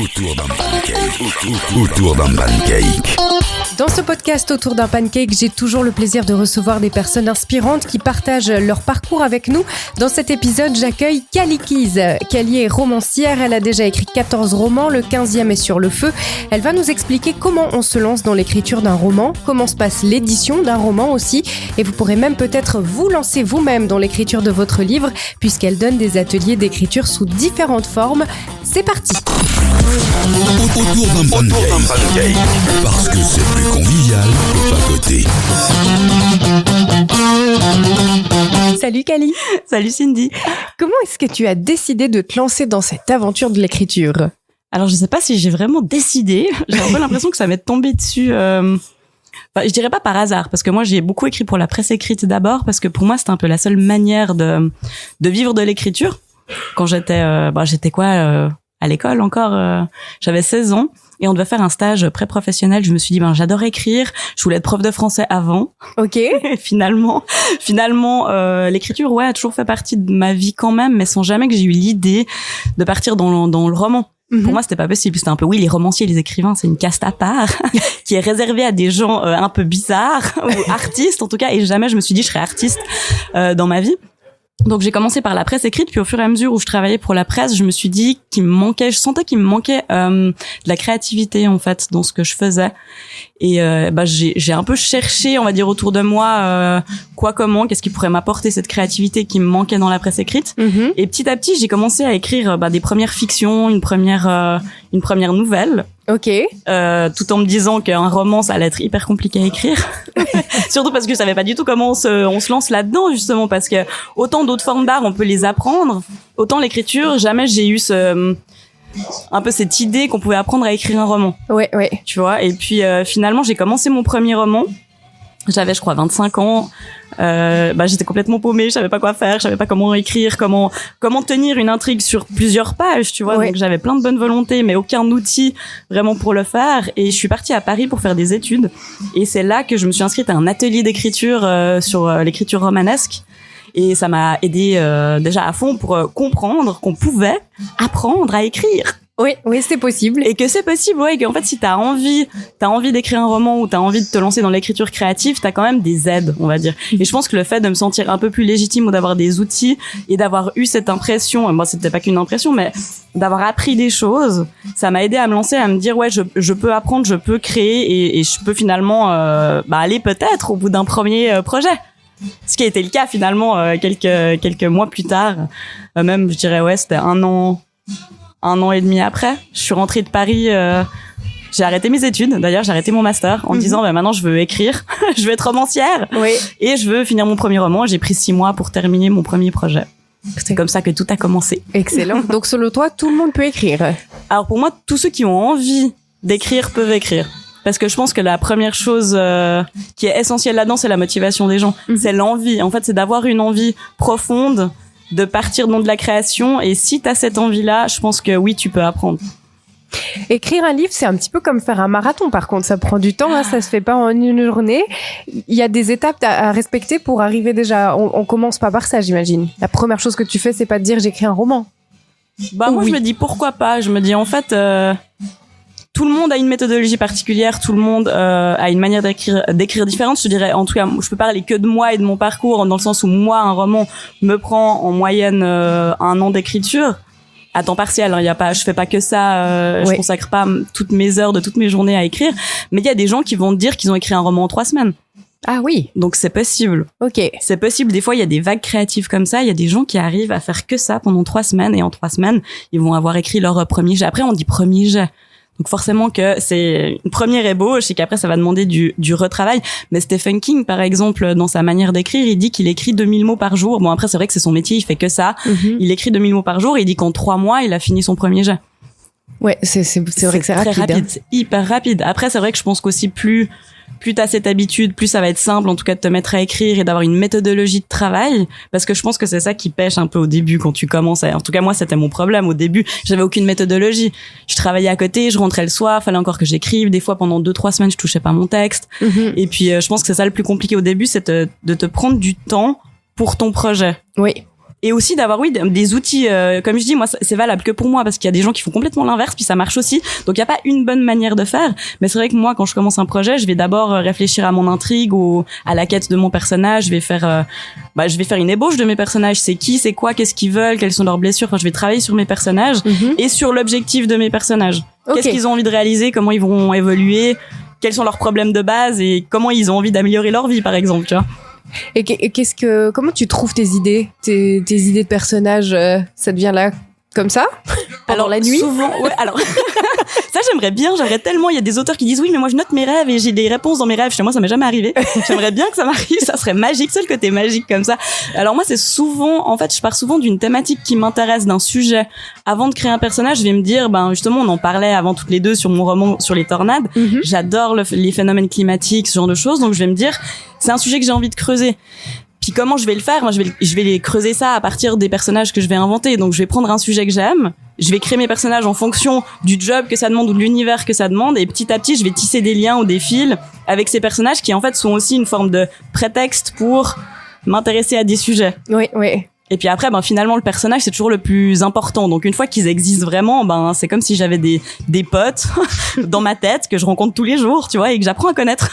Autour d'un pancake. Autour d'un pancake. Dans ce podcast Autour d'un pancake, j'ai toujours le plaisir de recevoir des personnes inspirantes qui partagent leur parcours avec nous. Dans cet épisode, j'accueille Cali Keys. Cali est romancière, elle a déjà écrit 14 romans, le 15e est sur le feu. Elle va nous expliquer comment on se lance dans l'écriture d'un roman, comment se passe l'édition d'un roman aussi, et vous pourrez même peut-être vous lancer vous-même dans l'écriture de votre livre, puisqu'elle donne des ateliers d'écriture sous différentes formes. C'est parti! Autour d'un pancake. Parce que c'est plus convivial que papoter. Salut Cali! Salut Cindy! Comment est-ce que tu as décidé de te lancer dans cette aventure de l'écriture? Alors je sais pas si j'ai vraiment décidé, j'ai un peu l'impression que ça m'est tombé dessus... je dirais pas par hasard, parce que moi j'ai beaucoup écrit pour la presse écrite d'abord, parce que pour moi c'était un peu la seule manière de vivre de l'écriture. Quand j'étais à l'école encore, j'avais 16 ans et on devait faire un stage pré-professionnel. Je me suis dit j'adore écrire, je voulais être prof de français avant. Ok. Et finalement l'écriture a toujours fait partie de ma vie quand même, mais sans jamais que j'ai eu l'idée de partir dans le roman. Mm-hmm. Pour moi, c'était pas possible. C'était un peu, les romanciers, les écrivains, c'est une caste à part qui est réservée à des gens un peu bizarres ou artistes en tout cas. Et jamais je me suis dit je serais artiste dans ma vie. Donc j'ai commencé par la presse écrite, puis au fur et à mesure où je travaillais pour la presse, je me suis dit je sentais qu'il me manquait de la créativité en fait dans ce que je faisais. Et j'ai un peu cherché, on va dire, autour de moi qu'est-ce qui pourrait m'apporter cette créativité qui me manquait dans la presse écrite. Mm-hmm. Et petit à petit, j'ai commencé à écrire des premières fictions, une première nouvelle. Ok. Tout en me disant qu'un roman, ça allait être hyper compliqué à écrire. Surtout parce que je savais pas du tout comment on se lance là-dedans, justement, parce que autant d'autres formes d'art, on peut les apprendre, autant l'écriture, jamais j'ai eu un peu cette idée qu'on pouvait apprendre à écrire un roman. Ouais. Tu vois, et puis finalement, j'ai commencé mon premier roman. J'avais, je crois, 25 ans. J'étais complètement paumée, je savais pas quoi faire, je savais pas comment écrire, comment tenir une intrigue sur plusieurs pages, tu vois. Ouais. Donc j'avais plein de bonne volonté, mais aucun outil vraiment pour le faire. Et je suis partie à Paris pour faire des études. Et c'est là que je me suis inscrite à un atelier d'écriture sur l'écriture romanesque. Et ça m'a aidé déjà à fond pour comprendre qu'on pouvait apprendre à écrire. Oui, c'est possible. Et que c'est possible, et qu'en fait, si t'as envie d'écrire un roman ou t'as envie de te lancer dans l'écriture créative, t'as quand même des aides, on va dire. Et je pense que le fait de me sentir un peu plus légitime ou d'avoir des outils et d'avoir eu cette impression, moi, c'était pas qu'une impression, mais d'avoir appris des choses, ça m'a aidé à me lancer, à me dire, je peux apprendre, je peux créer et je peux finalement, aller peut-être au bout d'un premier projet. Ce qui a été le cas finalement quelques mois plus tard, même je dirais c'était un an et demi après. Je suis rentrée de Paris, j'ai arrêté mes études. D'ailleurs, j'ai arrêté mon master en me disant maintenant je veux écrire, je veux être romancière et je veux finir mon premier roman. J'ai pris 6 mois pour terminer mon premier projet. C'est comme ça que tout a commencé. Excellent. Donc selon toi, tout le monde peut écrire? Alors pour moi, tous ceux qui ont envie d'écrire peuvent écrire. Parce que je pense que la première chose qui est essentielle là-dedans, c'est la motivation des gens. Mm-hmm. C'est l'envie. En fait, c'est d'avoir une envie profonde de partir dans de la création. Et si tu as cette envie-là, je pense que oui, tu peux apprendre. Écrire un livre, c'est un petit peu comme faire un marathon. Par contre, ça prend du temps, ça se fait pas en une journée. Il y a des étapes à respecter pour arriver déjà. On commence pas par ça, j'imagine. La première chose que tu fais, c'est pas de dire j'écris un roman. Moi, je me dis pourquoi pas. Je me dis en fait... tout le monde a une méthodologie particulière, tout le monde a une manière d'écrire différente. Je dirais, en tout cas, je peux parler que de moi et de mon parcours, dans le sens où moi, un roman me prend en moyenne 1 an d'écriture à temps partiel. Je fais pas que ça. Je consacre pas toutes mes heures de toutes mes journées à écrire. Mais il y a des gens qui vont te dire qu'ils ont écrit un roman en 3 semaines. Ah oui. Donc c'est possible. Ok. C'est possible. Des fois, il y a des vagues créatives comme ça. Il y a des gens qui arrivent à faire que ça pendant 3 semaines et en 3 semaines, ils vont avoir écrit leur premier jet. Après, on dit premier jet. Donc forcément que c'est une première ébauche et qu'après ça va demander du retravail. Mais Stephen King, par exemple, dans sa manière d'écrire, il dit qu'il écrit 2000 mots par jour. Bon, après c'est vrai que c'est son métier, il fait que ça. Mm-hmm. Il écrit 2000 mots par jour et il dit qu'en 3 mois, il a fini son premier jet. Ouais, c'est vrai que c'est très rapide. C'est hyper rapide. Après, c'est vrai que je pense qu'aussi plus t'as cette habitude, plus ça va être simple, en tout cas, de te mettre à écrire et d'avoir une méthodologie de travail. Parce que je pense que c'est ça qui pêche un peu au début quand tu commences. En tout cas, moi, c'était mon problème. Au début, j'avais aucune méthodologie. Je travaillais à côté, je rentrais le soir, fallait encore que j'écrive. Des fois, pendant 2-3 semaines, je touchais pas mon texte. Mm-hmm. Et puis, je pense que c'est ça le plus compliqué au début, c'est de te prendre du temps pour ton projet. Oui. et aussi d'avoir des outils comme je dis, moi c'est valable que pour moi parce qu'il y a des gens qui font complètement l'inverse puis ça marche aussi. Donc il y a pas une bonne manière de faire, mais c'est vrai que moi quand je commence un projet, je vais d'abord réfléchir à mon intrigue ou à la quête de mon personnage, je vais faire une ébauche de mes personnages, c'est qui, c'est quoi, qu'est-ce qu'ils veulent, quelles sont leurs blessures, enfin je vais travailler sur mes personnages et sur l'objectif de mes personnages. Qu'est-ce qu'ils ont envie de réaliser, comment ils vont évoluer, quels sont leurs problèmes de base et comment ils ont envie d'améliorer leur vie par exemple, tu vois. Et comment tu trouves tes idées de personnages, ça te vient là comme ça pendant la nuit? Souvent, ouais, alors ça j'aimerais tellement. Il y a des auteurs qui disent oui mais moi je note mes rêves et j'ai des réponses dans mes rêves. Chez moi ça m'est jamais arrivé. J'aimerais bien que ça m'arrive, ça serait magique, c'est le côté magique comme ça. Alors moi c'est souvent, en fait je pars souvent d'une thématique qui m'intéresse, d'un sujet. Avant de créer un personnage, je vais me dire justement on en parlait avant toutes les deux sur mon roman sur les tornades. J'adore les phénomènes climatiques, ce genre de choses, donc je vais me dire c'est un sujet que j'ai envie de creuser. Puis comment je vais le faire? Moi, je vais les creuser ça à partir des personnages que je vais inventer. Donc, je vais prendre un sujet que j'aime, je vais créer mes personnages en fonction du job que ça demande ou de l'univers que ça demande, et petit à petit, je vais tisser des liens ou des fils avec ces personnages qui, en fait, sont aussi une forme de prétexte pour m'intéresser à des sujets. Oui, oui. Et puis après, finalement, le personnage, c'est toujours le plus important. Donc, une fois qu'ils existent vraiment, c'est comme si j'avais des potes dans ma tête que je rencontre tous les jours, tu vois, et que j'apprends à connaître.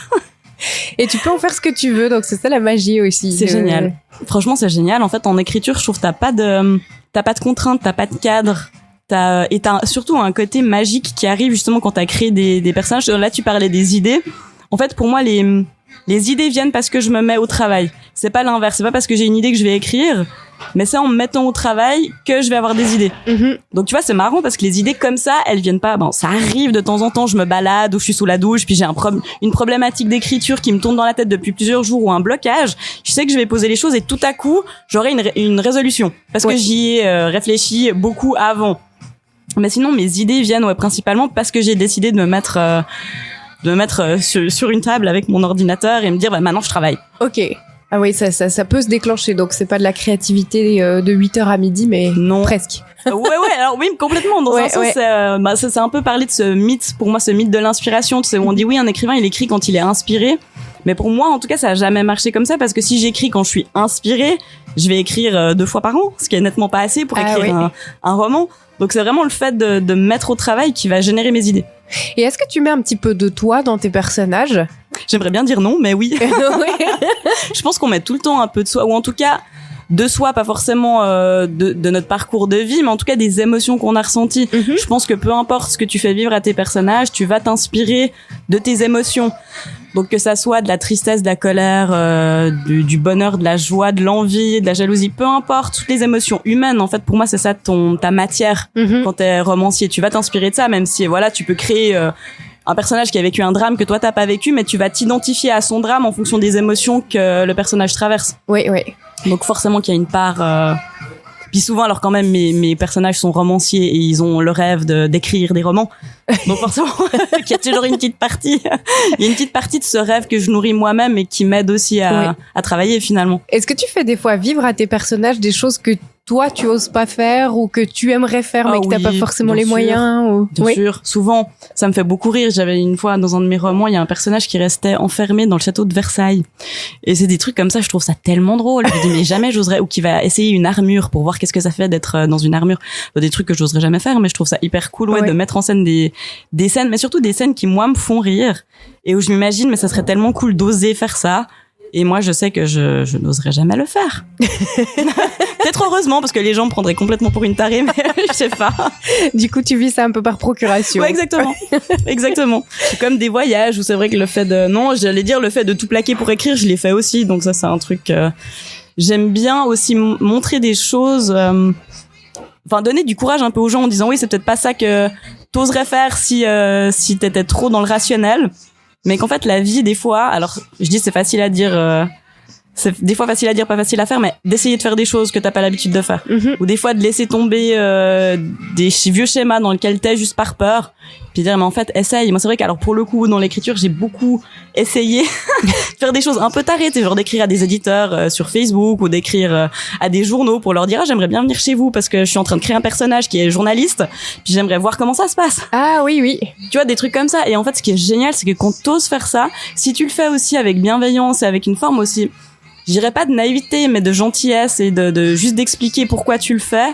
Et tu peux en faire ce que tu veux, donc c'est ça la magie aussi. C'est génial. Franchement, c'est génial. En fait, en écriture, je trouve que t'as pas de contraintes, t'as pas de cadre. T'as surtout un côté magique qui arrive justement quand t'as créé des personnages. Là, tu parlais des idées. En fait, pour moi, les idées viennent parce que je me mets au travail. C'est pas l'inverse. C'est pas parce que j'ai une idée que je vais écrire, mais c'est en me mettant au travail que je vais avoir des idées. Donc tu vois, c'est marrant parce que les idées comme ça, elles viennent pas. Ça arrive de temps en temps, je me balade ou je suis sous la douche, puis j'ai une problématique d'écriture qui me tourne dans la tête depuis plusieurs jours ou un blocage. Je sais que je vais poser les choses et tout à coup, j'aurai une résolution parce que j'y ai réfléchi beaucoup avant. Mais sinon, mes idées viennent principalement parce que j'ai décidé de me mettre sur une table avec mon ordinateur et me dire maintenant je travaille. Ok. Ah oui, ça peut se déclencher, donc c'est pas de la créativité de 8h à midi, mais non. Presque. Ouais, alors oui, complètement. Dans un sens, c'est un peu parler de ce mythe, pour moi, ce mythe de l'inspiration, tu sais, où on dit oui, un écrivain, il écrit quand il est inspiré. Mais pour moi, en tout cas, ça a jamais marché comme ça, parce que si j'écris quand je suis inspirée, je vais écrire 2 fois par an, ce qui est nettement pas assez pour écrire un roman. Donc c'est vraiment le fait de me mettre au travail qui va générer mes idées. Et est-ce que tu mets un petit peu de toi dans tes personnages? J'aimerais bien dire non, mais oui. Je pense qu'on met tout le temps un peu de soi, ou en tout cas de soi, pas forcément de notre parcours de vie, mais en tout cas des émotions qu'on a ressenties. Je pense que peu importe ce que tu fais vivre à tes personnages, tu vas t'inspirer de tes émotions. Donc que ça soit de la tristesse, de la colère, du bonheur, de la joie, de l'envie, de la jalousie, peu importe, toutes les émotions humaines, en fait, pour moi, c'est ça ta matière. Quand t'es romancier, tu vas t'inspirer de ça, même si, tu peux créer un personnage qui a vécu un drame que toi t'as pas vécu, mais tu vas t'identifier à son drame en fonction des émotions que le personnage traverse. Oui. Donc forcément qu'il y a une part... Puis souvent, alors quand même, mes personnages sont romanciers et ils ont le rêve d'écrire des romans. Donc forcément, il y a toujours une petite partie. Il y a une petite partie de ce rêve que je nourris moi-même et qui m'aide aussi à travailler finalement. Est-ce que tu fais des fois vivre à tes personnages des choses que toi tu oses pas faire ou que tu aimerais faire mais que t'as pas forcément les moyens Bien sûr. Souvent, ça me fait beaucoup rire. J'avais une fois dans un de mes romans, il y a un personnage qui restait enfermé dans le château de Versailles. Et c'est des trucs comme ça, je trouve ça tellement drôle. Je me dis mais jamais j'oserais, ou qui va essayer une armure pour voir qu'est-ce que ça fait d'être dans une armure. Des trucs que j'oserais jamais faire, mais je trouve ça hyper cool de mettre en scène des scènes, mais surtout des scènes qui moi me font rire et où je m'imagine mais ça serait tellement cool d'oser faire ça. Et moi, je sais que je n'oserais jamais le faire. Peut-être heureusement, parce que les gens me prendraient complètement pour une tarée, mais je sais pas. Du coup, tu vis ça un peu par procuration. Ouais, exactement. Exactement. C'est comme des voyages où c'est vrai que le fait le fait de tout plaquer pour écrire, je l'ai fait aussi. Donc ça, c'est un truc, j'aime bien aussi montrer des choses, donner du courage un peu aux gens en disant oui, c'est peut-être pas ça que t'oserais faire si t'étais trop dans le rationnel. Mais qu'en fait, la vie, des fois, alors, je dis c'est facile à dire, c'est des fois facile à dire, pas facile à faire, mais d'essayer de faire des choses que t'as pas l'habitude de faire. Ou des fois de laisser tomber, des vieux schémas dans lesquels t'es juste par peur. Puis dire, mais en fait, essaye. Moi, c'est vrai qu'alors, pour le coup, dans l'écriture, j'ai beaucoup essayé de faire des choses un peu tarées, genre d'écrire à des éditeurs sur Facebook ou d'écrire à des journaux pour leur dire, j'aimerais bien venir chez vous parce que je suis en train de créer un personnage qui est journaliste, puis j'aimerais voir comment ça se passe. Ah oui. Tu vois, des trucs comme ça. Et en fait, ce qui est génial, c'est que quand t'oses faire ça, si tu le fais aussi avec bienveillance et avec une forme aussi je dirais pas de naïveté, mais de gentillesse et de juste d'expliquer pourquoi tu le fais,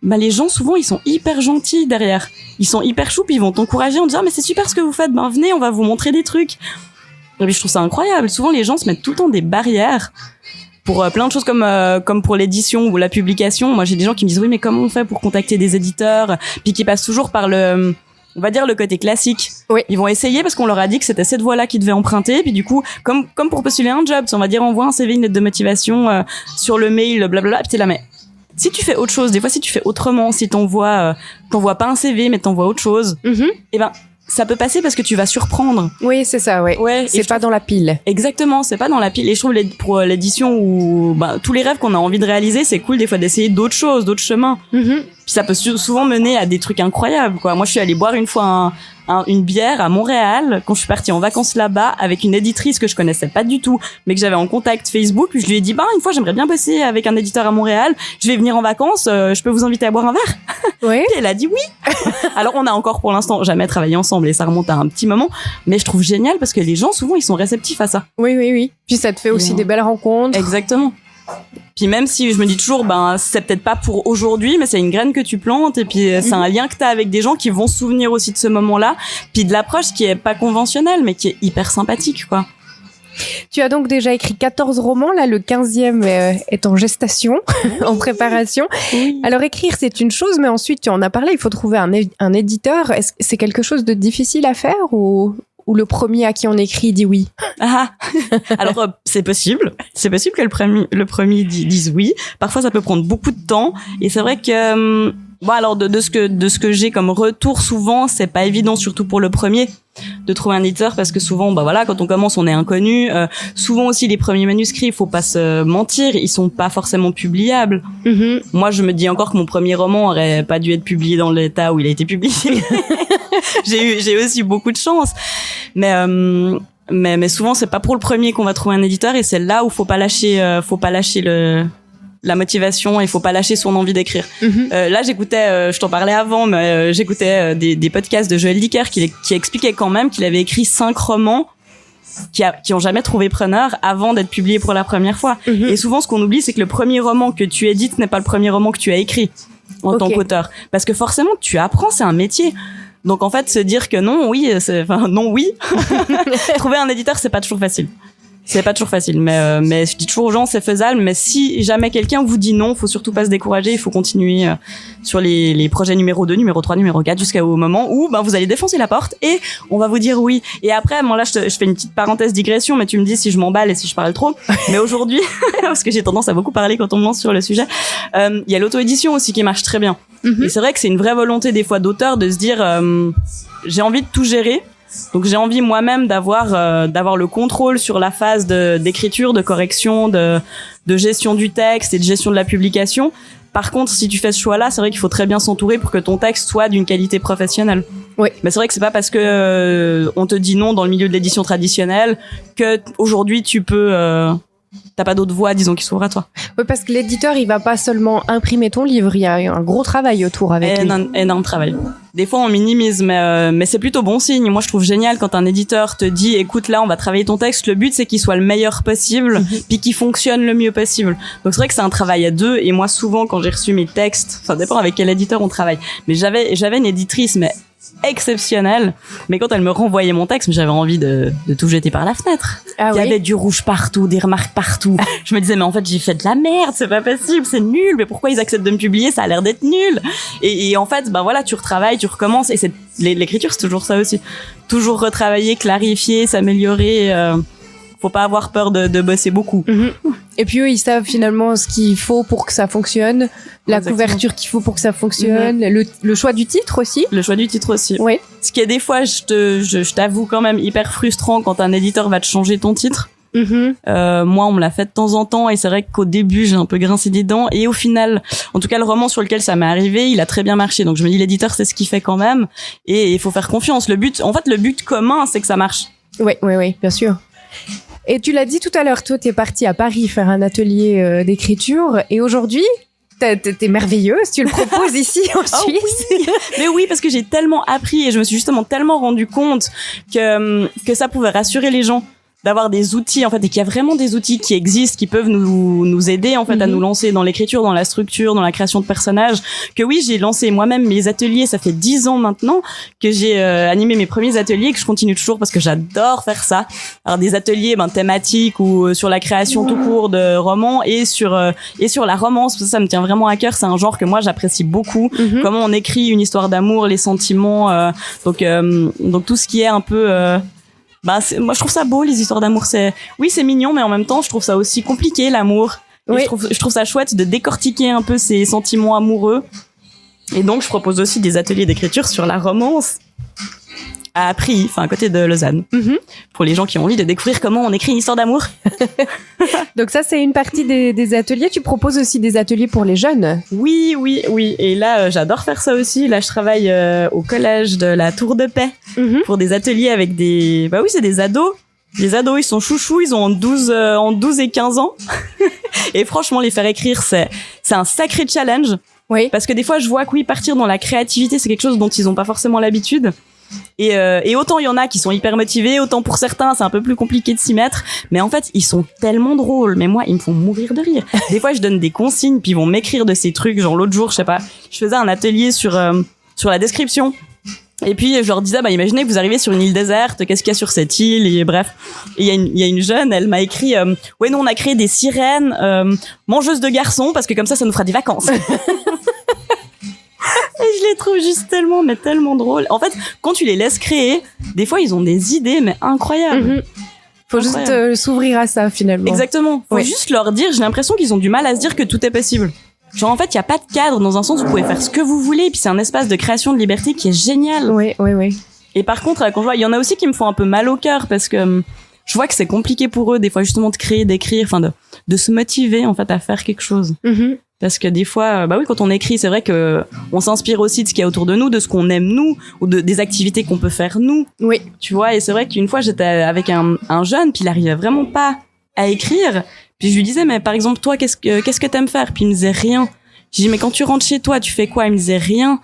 bah les gens souvent ils sont hyper gentils derrière, ils sont hyper choux, puis ils vont t'encourager en disant mais c'est super ce que vous faites, ben venez, on va vous montrer des trucs. Et puis je trouve ça incroyable. Souvent les gens se mettent tout le temps des barrières pour plein de choses comme pour l'édition ou la publication. Moi j'ai des gens qui me disent oui mais comment on fait pour contacter des éditeurs, puis qui passent toujours par on va dire le côté classique. Oui. Ils vont essayer parce qu'on leur a dit que c'était cette voie-là qu'ils devaient emprunter. Puis du coup, comme pour postuler un job, on va dire envoie un CV, une lettre de motivation sur le mail, blablabla. Puis t'es là, mais si tu fais autre chose, des fois si tu fais autrement, si t'envoies pas un CV mais t'envoies autre chose, eh ben ça peut passer parce que tu vas surprendre. Oui, c'est ça, ouais. C'est pas dans la pile. Exactement, c'est pas dans la pile. Et je trouve pour l'édition où tous les rêves qu'on a envie de réaliser, c'est cool des fois d'essayer d'autres choses, d'autres chemins. Puis ça peut souvent mener à des trucs incroyables, quoi. Moi, je suis allée boire une fois une bière à Montréal quand je suis partie en vacances là-bas avec une éditrice que je connaissais pas du tout, mais que j'avais en contact Facebook. Puis je lui ai dit, une fois, j'aimerais bien bosser avec un éditeur à Montréal. Je vais venir en vacances. Je peux vous inviter à boire un verre? Oui. Et elle a dit oui. Alors, on a encore pour l'instant jamais travaillé ensemble et ça remonte à un petit moment. Mais je trouve génial parce que les gens, souvent, ils sont réceptifs à ça. Oui. Puis ça te fait aussi des belles rencontres. Exactement. Puis même si je me dis toujours, c'est peut-être pas pour aujourd'hui, mais c'est une graine que tu plantes et puis c'est un lien que t'as avec des gens qui vont se souvenir aussi de ce moment-là, puis de l'approche qui est pas conventionnelle, mais qui est hyper sympathique, quoi. Tu as donc déjà écrit 14 romans, là le 15e est en gestation, en préparation. Oui. Alors écrire c'est une chose, mais ensuite tu en as parlé, il faut trouver un éditeur. Est-ce que c'est quelque chose de difficile à faire ou le premier à qui on écrit dit oui? Alors c'est possible que le premier dise oui. Parfois ça peut prendre beaucoup de temps et c'est vrai que alors de ce que j'ai comme retour, souvent c'est pas évident, surtout pour le premier, de trouver un éditeur parce que souvent quand on commence on est inconnu. Souvent aussi les premiers manuscrits, il faut pas se mentir, ils sont pas forcément publiables. Moi je me dis encore que mon premier roman aurait pas dû être publié dans l'état où il a été publié. J'ai aussi beaucoup de chance, mais souvent c'est pas pour le premier qu'on va trouver un éditeur et c'est là où faut pas lâcher la motivation, il faut pas lâcher son envie d'écrire. Là j'écoutais, je t'en parlais avant, mais j'écoutais des podcasts de Joël Dicker qui expliquait quand même qu'il avait écrit 5 romans qui ont jamais trouvé preneur avant d'être publiés pour la première fois. Et souvent ce qu'on oublie c'est que le premier roman que tu édites n'est pas le premier roman que tu as écrit en tant qu'auteur, parce que forcément tu apprends, c'est un métier. Donc en fait se dire que non oui trouver un éditeur c'est pas toujours facile. Mais je dis toujours aux gens c'est faisable, mais si jamais quelqu'un vous dit non, faut surtout pas se décourager, il faut continuer sur les projets numéro 2, numéro 3, numéro 4 jusqu'au moment où vous allez défoncer la porte et on va vous dire oui. Et après là je fais une petite parenthèse digression, mais tu me dis si je m'emballe et si je parle trop. Mais aujourd'hui parce que j'ai tendance à beaucoup parler quand on me lance sur le sujet, il y a l'auto-édition aussi qui marche très bien. Et c'est vrai que c'est une vraie volonté des fois d'auteur de se dire j'ai envie de tout gérer. Donc j'ai envie moi-même d'avoir le contrôle sur la phase d'écriture, de correction, de gestion du texte et de gestion de la publication. Par contre, si tu fais ce choix-là, c'est vrai qu'il faut très bien s'entourer pour que ton texte soit d'une qualité professionnelle. Oui. Mais c'est vrai que c'est pas parce que on te dit non dans le milieu de l'édition traditionnelle que aujourd'hui tu peux t'as pas d'autre voie, disons, qui s'ouvre à toi. Oui, parce que l'éditeur, il va pas seulement imprimer ton livre, il y a un gros travail autour avec lui. Énorme travail. Des fois, on minimise, mais c'est plutôt bon signe. Moi, je trouve génial quand un éditeur te dit, écoute, là, on va travailler ton texte. Le but, c'est qu'il soit le meilleur possible, puis qu'il fonctionne le mieux possible. Donc, c'est vrai que c'est un travail à deux. Et moi, souvent, quand j'ai reçu mes textes, ça dépend avec quel éditeur on travaille. Mais j'avais une éditrice, mais exceptionnelle, mais quand elle me renvoyait mon texte, j'avais envie de tout jeter par la fenêtre. Il y avait du rouge partout, des remarques partout. Je me disais mais en fait j'ai fait de la merde, c'est pas possible, c'est nul, mais pourquoi ils acceptent de me publier, ça a l'air d'être nul. Et en fait tu retravailles, tu recommences, et l'écriture c'est toujours ça aussi, toujours retravailler, clarifier, s'améliorer. Faut pas avoir peur de bosser beaucoup. Et puis eux, ils savent finalement ce qu'il faut pour que ça fonctionne, la couverture qu'il faut pour que ça fonctionne, le choix du titre aussi. Le choix du titre aussi. Oui. Ce qui est des fois, je t'avoue quand même hyper frustrant quand un éditeur va te changer ton titre. Moi, on me l'a fait de temps en temps, et c'est vrai qu'au début, j'ai un peu grincé des dents, et au final, en tout cas, le roman sur lequel ça m'est arrivé, il a très bien marché. Donc je me dis, l'éditeur, c'est ce qu'il fait quand même, et il faut faire confiance. Le but commun, c'est que ça marche. Oui, bien sûr. Et tu l'as dit tout à l'heure, toi, t'es partie à Paris faire un atelier d'écriture, et aujourd'hui, t'es merveilleuse, tu le proposes ici en Suisse. Oui. Mais oui, parce que j'ai tellement appris, et je me suis justement tellement rendu compte que ça pouvait rassurer les gens. d'avoir des outils en fait, et qu'il y a vraiment des outils qui existent, qui peuvent nous aider en fait à nous lancer dans l'écriture, dans la structure, dans la création de personnages. Que oui, j'ai lancé moi-même mes ateliers, ça fait 10 ans maintenant que j'ai animé mes premiers ateliers, que je continue toujours parce que j'adore faire ça. Alors des ateliers thématiques ou sur la création tout court de romans et sur la romance, ça me tient vraiment à cœur, c'est un genre que moi j'apprécie beaucoup. Comment on écrit une histoire d'amour, les sentiments, donc tout ce qui est un peu moi je trouve ça beau, les histoires d'amour. C'est mignon, mais en même temps je trouve ça aussi compliqué, l'amour. Oui. Je trouve ça chouette de décortiquer un peu ces sentiments amoureux. Et donc je propose aussi des ateliers d'écriture sur la romance à Appris, à côté de Lausanne, pour les gens qui ont envie de découvrir comment on écrit une histoire d'amour. Donc ça, c'est une partie des ateliers. Tu proposes aussi des ateliers pour les jeunes. Oui. Et là, j'adore faire ça aussi. Là, je travaille au collège de la Tour de Paix pour des ateliers avec des... c'est des ados. Les ados, ils sont chouchous, ils ont en 12 et 15 ans. Et franchement, les faire écrire, c'est un sacré challenge. Oui. Parce que des fois, je vois que partir dans la créativité, c'est quelque chose dont ils n'ont pas forcément l'habitude. Et autant il y en a qui sont hyper motivés, autant pour certains c'est un peu plus compliqué de s'y mettre, mais en fait ils sont tellement drôles, mais moi ils me font mourir de rire. Des fois je donne des consignes puis ils vont m'écrire de ces trucs, genre l'autre jour je faisais un atelier sur la description. Et puis je leur disais imaginez que vous arrivez sur une île déserte, qu'est-ce qu'il y a sur cette île, et bref. Et il y a une jeune, elle m'a écrit nous on a créé des sirènes mangeuses de garçons parce que comme ça nous fera des vacances. Et je les trouve juste tellement drôles. En fait, quand tu les laisses créer, des fois ils ont des idées mais incroyables. Faut juste s'ouvrir à ça finalement. Exactement. Faut juste leur dire, j'ai l'impression qu'ils ont du mal à se dire que tout est possible. Genre en fait, il y a pas de cadre, dans un sens vous pouvez faire ce que vous voulez, et puis c'est un espace de création de liberté qui est génial. Oui. Et par contre, quand je vois, il y en a aussi qui me font un peu mal au cœur parce que je vois que c'est compliqué pour eux des fois justement de créer, d'écrire, de se motiver en fait à faire quelque chose. Parce que des fois, quand on écrit, c'est vrai que on s'inspire aussi de ce qu'il y a autour de nous, de ce qu'on aime nous, ou des activités qu'on peut faire nous. Oui. Tu vois, et c'est vrai qu'une fois j'étais avec un jeune, puis il arrivait vraiment pas à écrire. Puis je lui disais, mais par exemple toi, qu'est-ce que t'aimes faire? Puis il me disait rien. J'ai dit, mais quand tu rentres chez toi, tu fais quoi? Il me disait rien.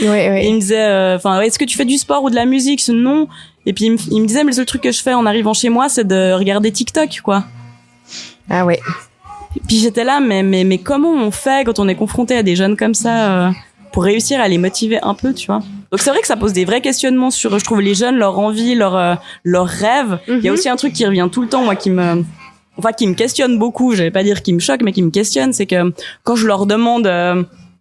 Oui. Et il me disait, est-ce que tu fais du sport ou de la musique? Non. Et puis il me disait, mais le seul truc que je fais en arrivant chez moi, c'est de regarder TikTok, quoi. Ah ouais. Puis j'étais là, mais comment on fait quand on est confronté à des jeunes comme ça pour réussir à les motiver un peu, tu vois? Donc c'est vrai que ça pose des vrais questionnements sur, je trouve, les jeunes, leur envie, leurs rêves. Il y a aussi un truc qui revient tout le temps, moi, qui me questionne beaucoup. J'allais pas dire qui me choque, mais qui me questionne, c'est que quand je leur demande,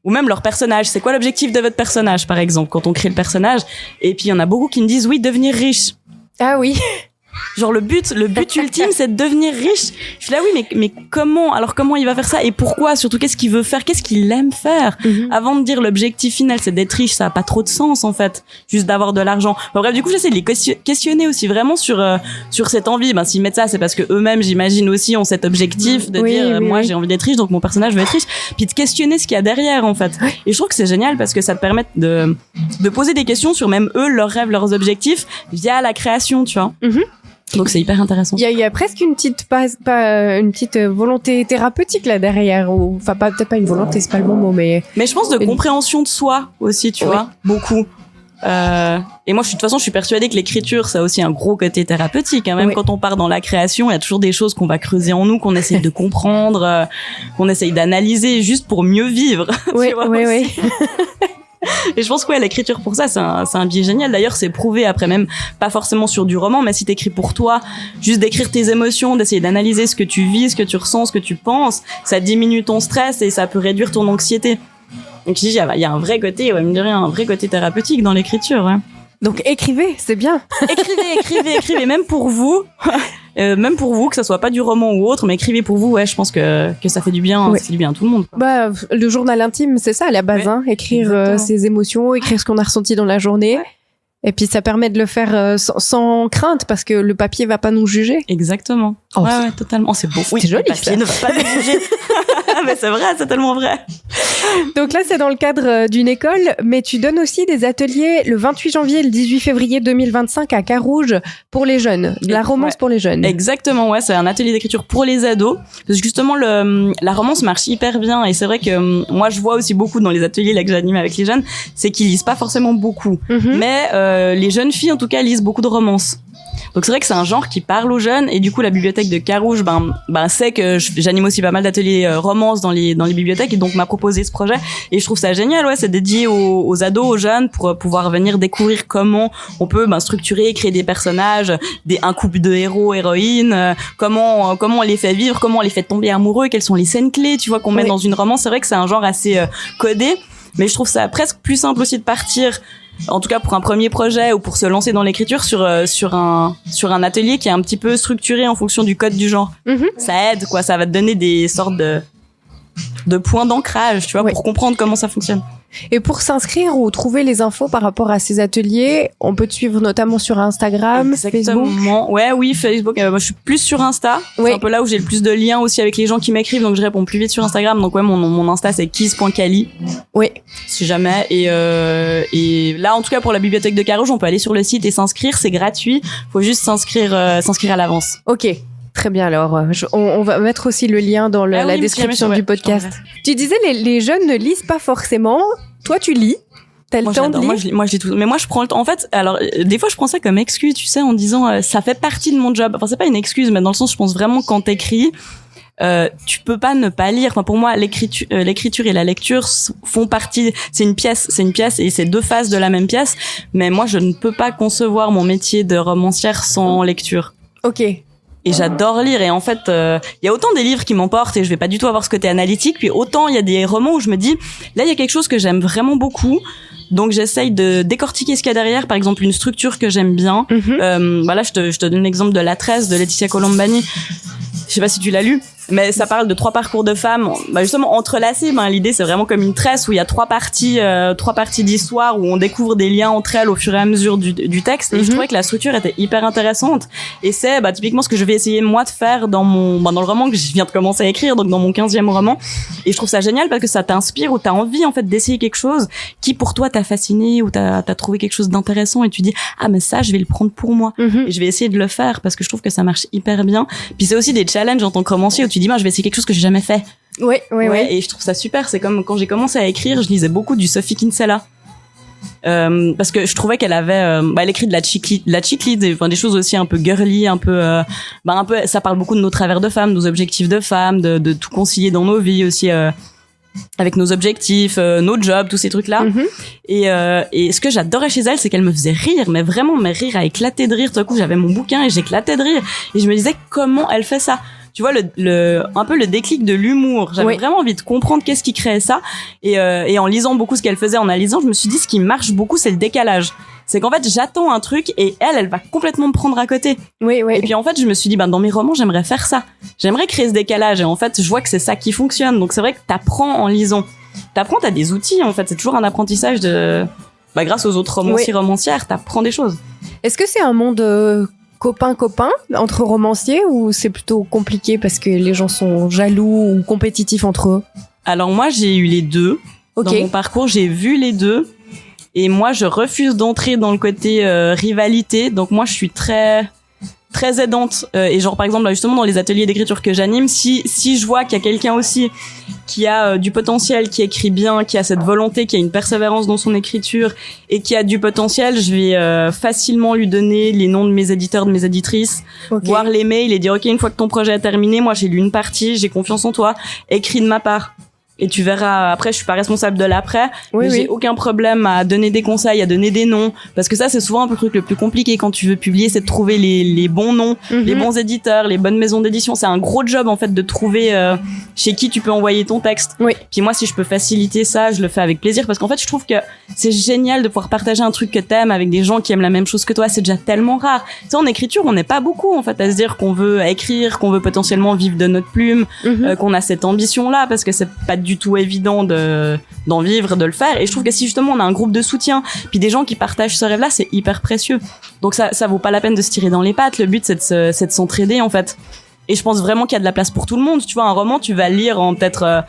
ou même leur personnage, c'est quoi l'objectif de votre personnage, par exemple, quand on crée le personnage? Et puis il y en a beaucoup qui me disent, oui, devenir riche. Ah oui. Genre le but ultime c'est de devenir riche. Je suis là mais comment il va faire ça et pourquoi, surtout qu'est-ce qu'il veut faire, qu'est-ce qu'il aime faire avant de dire l'objectif final c'est d'être riche, ça a pas trop de sens en fait, juste d'avoir de l'argent. Bref, du coup j'essaie de les questionner aussi vraiment sur cette envie. S'ils mettent ça c'est parce que eux-mêmes j'imagine aussi ont cet objectif de dire moi j'ai envie d'être riche donc mon personnage veut être riche, puis de questionner ce qu'il y a derrière en fait. Et je trouve que c'est génial parce que ça te permet de poser des questions sur même eux, leurs rêves, leurs objectifs via la création, tu vois. Donc c'est hyper intéressant. Il y a presque une petite volonté thérapeutique là derrière, ou peut-être pas une volonté, c'est pas le bon mot, mais je pense de compréhension de soi aussi, tu vois, beaucoup. Et moi de toute façon je suis persuadée que l'écriture ça a aussi un gros côté thérapeutique, hein. Même quand on part dans la création, il y a toujours des choses qu'on va creuser en nous, qu'on essaye de comprendre, qu'on essaye d'analyser juste pour mieux vivre. Oui. Et je pense que l'écriture pour ça, c'est un biais génial. D'ailleurs, c'est prouvé après, même pas forcément sur du roman, mais si t'écris pour toi, juste d'écrire tes émotions, d'essayer d'analyser ce que tu vis, ce que tu ressens, ce que tu penses, ça diminue ton stress et ça peut réduire ton anxiété. Donc il y a un vrai côté, un vrai côté thérapeutique dans l'écriture. Ouais. Donc écrivez, c'est bien. Écrivez, même pour vous. Même pour vous, que ça soit pas du roman ou autre, mais écrivez pour vous, je pense que ça fait du bien, ça fait du bien à tout le monde. Le journal intime, c'est ça, à la base, écrire ses émotions, écrire ce qu'on a ressenti dans la journée. Ouais. Et puis ça permet de le faire sans crainte, parce que le papier va pas nous juger. Exactement. Ouais, totalement. C'est beau. C'est joli, le papier ne va pas nous juger. Mais c'est vrai, c'est tellement vrai. Donc là, c'est dans le cadre d'une école, mais tu donnes aussi des ateliers le 28 janvier et le 18 février 2025 à Carouge pour les jeunes, de la romance pour les jeunes. Exactement, c'est un atelier d'écriture pour les ados. Parce que justement, la romance marche hyper bien, et c'est vrai que moi, je vois aussi beaucoup dans les ateliers là que j'anime avec les jeunes, c'est qu'ils lisent pas forcément beaucoup. Mais les jeunes filles, en tout cas, lisent beaucoup de romances. Donc c'est vrai que c'est un genre qui parle aux jeunes, et du coup la bibliothèque de Carouge sait que j'anime aussi pas mal d'ateliers romance dans les bibliothèques, et donc m'a proposé ce projet, et je trouve ça génial. Ouais, c'est dédié aux ados, aux jeunes, pour pouvoir venir découvrir comment on peut structurer, créer des personnages, un couple de héros, héroïnes, comment on les fait vivre, comment on les fait tomber amoureux, quelles sont les scènes clés, tu vois, qu'on met dans une romance. C'est vrai que c'est un genre assez codé, mais je trouve ça presque plus simple aussi de partir, en tout cas pour un premier projet ou pour se lancer dans l'écriture, sur un atelier qui est un petit peu structuré en fonction du code du genre. Ça aide, quoi, ça va te donner des sortes de points d'ancrage, tu vois, pour comprendre comment ça fonctionne. Et pour s'inscrire ou trouver les infos par rapport à ces ateliers, on peut te suivre notamment sur Instagram, Facebook. Oui, Facebook. Moi, je suis plus sur Insta. Oui. C'est un peu là où j'ai le plus de liens aussi avec les gens qui m'écrivent, donc je réponds plus vite sur Instagram. Donc mon Insta c'est kiss.cali. Oui. Si jamais. Et là, en tout cas pour la bibliothèque de Carouge, on peut aller sur le site et s'inscrire. C'est gratuit. Faut juste s'inscrire à l'avance. Ok. Très bien, alors on va mettre aussi le lien dans la description du podcast. Tu disais les jeunes ne lisent pas forcément. Toi, tu lis. T'as le temps de lire. Moi, je lis tout. Mais moi, je prends le temps. En fait, alors des fois, je prends ça comme excuse, tu sais, en disant ça fait partie de mon job. Enfin, c'est pas une excuse, mais dans le sens, je pense vraiment quand t'écris, tu peux pas ne pas lire. Enfin, pour moi, l'écriture et la lecture font partie. C'est une pièce, et c'est deux faces de la même pièce. Mais moi, je ne peux pas concevoir mon métier de romancière sans lecture. Ok. Et j'adore lire, et en fait il y a autant des livres qui m'emportent et je vais pas du tout avoir ce côté analytique, puis autant il y a des romans où je me dis là il y a quelque chose que j'aime vraiment beaucoup, donc j'essaye de décortiquer ce qu'il y a derrière, par exemple une structure que j'aime bien. Voilà, je te donne l'exemple de La Tresse de Laetitia Colombani. Je sais pas si tu l'as lu, mais ça parle de 3 parcours de femmes, justement entrelacés. L'idée c'est vraiment comme une tresse où il y a 3 parties d'histoire, où on découvre des liens entre elles au fur et à mesure du texte. Et je trouvais que la structure était hyper intéressante. Et c'est typiquement ce que je vais essayer moi de faire dans le roman que je viens de commencer à écrire, donc dans mon 15e roman. Et je trouve ça génial parce que ça t'inspire, ou t'as envie en fait d'essayer quelque chose qui pour toi t'a fasciné, ou t'as trouvé quelque chose d'intéressant, et tu dis mais ça je vais le prendre pour moi, et je vais essayer de le faire parce que je trouve que ça marche hyper bien. Puis c'est aussi des challenges en tant que romancier où tu dis je vais essayer quelque chose que j'ai jamais fait. Oui. Et je trouve ça super. C'est comme quand j'ai commencé à écrire, je lisais beaucoup du Sophie Kinsella. Parce que je trouvais qu'elle avait elle écrit de la chick lit, des choses aussi un peu girly, un peu ça parle beaucoup de nos travers de femmes, nos objectifs de femmes, de tout concilier dans nos vies aussi, avec nos objectifs, nos jobs, tous ces trucs là. Et ce que j'adorais chez elle, c'est qu'elle me faisait rire, mais vraiment rire à éclater de rire. Tout à coup j'avais mon bouquin et j'éclatais de rire, et je me disais comment elle fait ça. Tu vois, un peu le déclic de l'humour. J'avais vraiment envie de comprendre qu'est-ce qui créait ça. Et en lisant beaucoup ce qu'elle faisait, en analysant, je me suis dit, ce qui marche beaucoup, c'est le décalage. C'est qu'en fait, j'attends un truc et elle va complètement me prendre à côté. Oui. Et puis en fait, je me suis dit, dans mes romans, j'aimerais faire ça. J'aimerais créer ce décalage. Et en fait, je vois que c'est ça qui fonctionne. Donc c'est vrai que t'apprends en lisant. T'as des outils, en fait. C'est toujours un apprentissage grâce aux autres romancières, t'apprends des choses. Est-ce que c'est un monde copain entre romanciers, ou c'est plutôt compliqué parce que les gens sont jaloux ou compétitifs entre eux? Alors moi j'ai eu les deux. Dans mon parcours, j'ai vu les deux, et moi je refuse d'entrer dans le côté rivalité. Donc moi je suis très aidante, et genre par exemple justement dans les ateliers d'écriture que j'anime, si je vois qu'il y a quelqu'un aussi qui a du potentiel, qui écrit bien, qui a cette volonté, qui a une persévérance dans son écriture et qui a du potentiel, je vais facilement lui donner les noms de mes éditeurs, de mes éditrices, voir les mails et dire une fois que ton projet est terminé, moi j'ai lu une partie, j'ai confiance en toi, écris de ma part. Et tu verras, après, je suis pas responsable de l'après, mais j'ai aucun problème à donner des conseils, à donner des noms, parce que ça, c'est souvent un peu le truc le plus compliqué quand tu veux publier, c'est de trouver les bons noms, les bons éditeurs, les bonnes maisons d'édition. C'est un gros job, en fait, de trouver chez qui tu peux envoyer ton texte. Puis moi, si je peux faciliter ça, je le fais avec plaisir, parce qu'en fait, je trouve que c'est génial de pouvoir partager un truc que t'aimes avec des gens qui aiment la même chose que toi. C'est déjà tellement rare. Tu sais, en écriture, on n'est pas beaucoup, en fait, à se dire qu'on veut écrire, qu'on veut potentiellement vivre de notre plume, qu'on a cette ambition-là, parce que c'est pas du tout évident d'en vivre, de le faire. Et je trouve que si justement on a un groupe de soutien, puis des gens qui partagent ce rêve-là, c'est hyper précieux. Donc ça vaut pas la peine de se tirer dans les pattes. Le but c'est de s'entraider, en fait. Et je pense vraiment qu'il y a de la place pour tout le monde. Tu vois, un roman, tu vas le lire en peut-être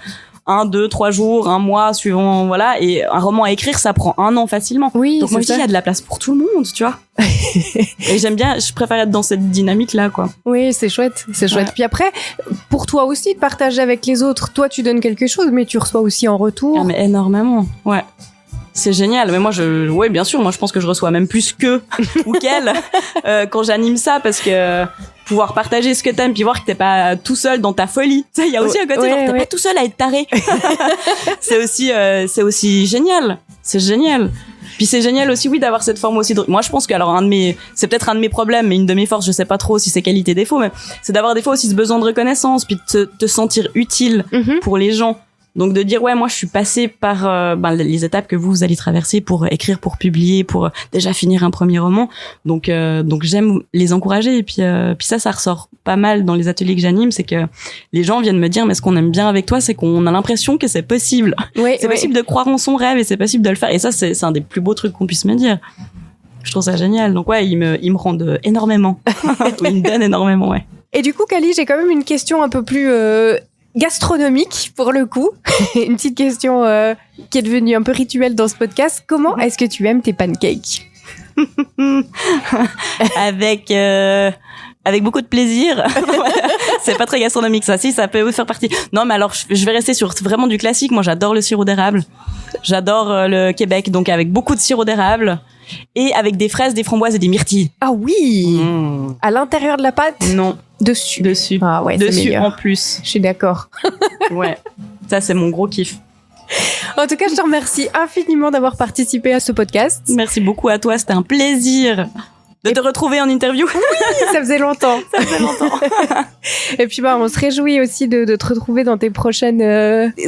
1, 2, 3 jours, 1 mois, suivant, voilà. Et un roman à écrire, ça prend 1 an facilement. Oui, donc moi je dis, il y a de la place pour tout le monde, tu vois. Et j'aime bien, je préfère être dans cette dynamique-là, quoi. Oui, c'est chouette. Ouais. Puis après, pour toi aussi, de partager avec les autres. Toi, tu donnes quelque chose, mais tu reçois aussi en retour. Ah, mais énormément, ouais. C'est génial. Mais moi, ouais, bien sûr. Moi, je pense que je reçois même plus que ou qu'elle quand j'anime ça, parce que pouvoir partager ce que t'aimes, puis voir que t'es pas tout seul dans ta folie. Tu sais, il y a aussi un côté genre t'es pas tout seul à être taré. c'est aussi génial. C'est génial. Puis c'est génial aussi, oui, d'avoir cette forme aussi de... Moi, je pense que, alors, c'est peut-être un de mes problèmes, mais une de mes forces, je sais pas trop si c'est qualité défaut, mais c'est d'avoir des fois aussi ce besoin de reconnaissance, puis de te sentir utile pour les gens. Donc de dire ouais, moi je suis passée par les étapes que vous allez traverser pour écrire, pour publier, pour déjà finir un premier roman. Donc j'aime les encourager, et puis ça ressort pas mal dans les ateliers que j'anime, c'est que les gens viennent me dire mais ce qu'on aime bien avec toi, c'est qu'on a l'impression que c'est possible. C'est possible de croire en son rêve, et c'est possible de le faire, et ça c'est un des plus beaux trucs qu'on puisse me dire. Je trouve ça génial. Donc ouais, ils me rendent énormément. Ils me donnent énormément, ouais. Et du coup, Cali, j'ai quand même une question un peu plus gastronomique pour le coup. Une petite question qui est devenue un peu rituelle dans ce podcast. Comment est-ce que tu aimes tes pancakes? Avec beaucoup de plaisir. C'est pas très gastronomique, ça. Si, ça peut faire partie. Non, mais alors, je vais rester sur vraiment du classique. Moi, j'adore le sirop d'érable. J'adore le Québec, donc avec beaucoup de sirop d'érable. Et avec des fraises, des framboises et des myrtilles. Ah oui! À l'intérieur de la pâte? Non. Dessus. Ah ouais, dessus, c'est meilleur. En plus. Je suis d'accord. Ouais. Ça, c'est mon gros kiff. En tout cas, je te remercie infiniment d'avoir participé à ce podcast. Merci beaucoup à toi. C'était un plaisir de te retrouver en interview. Oui, ça faisait longtemps. Et puis, on se réjouit aussi de te retrouver dans tes prochaines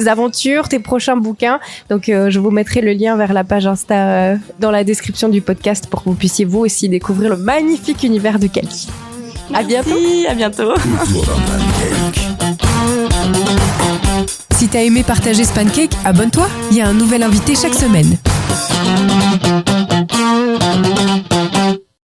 aventures, tes prochains bouquins. Donc, je vous mettrai le lien vers la page Insta dans la description du podcast pour que vous puissiez vous aussi découvrir le magnifique univers de Cali. À bientôt. À bientôt. Si t'as aimé partager ce pancake, abonne-toi. Il y a un nouvel invité chaque semaine.